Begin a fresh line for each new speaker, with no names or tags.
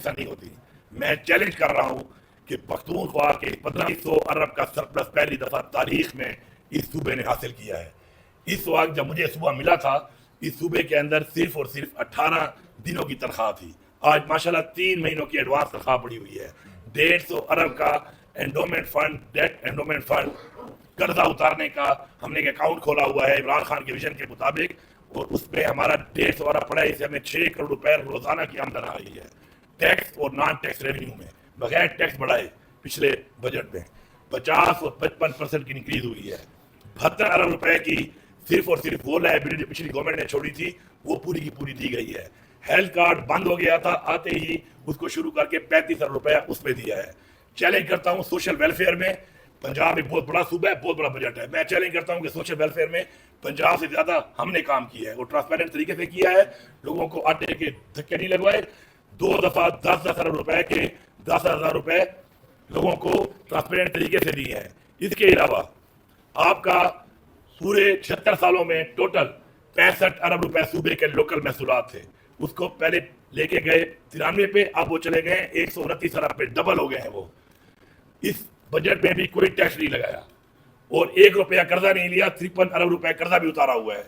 ऐसा नहीं होती। मैं चैलेंज कर रहा हूं कि पख्तूनख्वा के 1500 अरब का सरप्लस पहली दफा तारीख में इस सूबे ने हासिल किया है। इस वक्त जब मुझे सुबह मिला था, इस सूबे के अंदर सिर्फ और सिर्फ 18 दिनों की तनख्वाह थी। आज माशाल्लाह 3 महीनों की एडवांस तनख्वाह पड़ी हुई है। 150 अरब का endowment fund, debt endowment fund, कर्जा उतारने का हमने एक अकाउंट खोला हुआ है इमरान खान के विजन के मुताबिक, और उसमें हमारा 150 अरब पड़ा है। इससे हमें 6 करोड़ रुपए रोजाना की आमदन आ रही है, टैक्स और नॉन टैक्स रेवेन्यू में, बगैर टैक्स बढ़ाए। पिछले बजट में 50 और 55% की इंक्रीज हुई है। 72 अरब रुपए की सिर्फ और सिर्फ वो लाइबिलिटी पिछली गवर्नमेंट ने छोड़ी थी, वो पूरी की पूरी दी गई है। हेल्थ कार्ड बंद हो गया था, आते ही उसको शुरू करके 35 अरब रुपया उसमें दिया है। चैलेंज करता हूं सोशल वेलफेयर में, पंजाब एक बहुत बड़ा सूबा है, बहुत बड़ा बजट है। मैं चैलेंज करता हूं कि सोशल वेलफेयर में पंजाब से ज्यादा हमने काम किया है और ट्रांसपेरेंट तरीके से किया है। लोगों को आटे के धक्के नहीं लगवाए। 2 दफा 10-10 अरब रुपए के 10,000 रुपए लोगों को ट्रांसपेरेंट तरीके से दिए हैं। इसके अलावा आपका पूरे 76 सालों में टोटल 65 अरब रुपए सूबे के लोकल महसूलात थे। उसको पहले लेके गए 93 पे, अब वो चले गए 129 अरब पे, डबल हो गए हैं वो। इस बजट में भी कोई टैक्स नहीं लगाया और 1 रुपया कर्जा नहीं लिया। 53 अरब रुपए कर्जा भी उतारा हुआ है।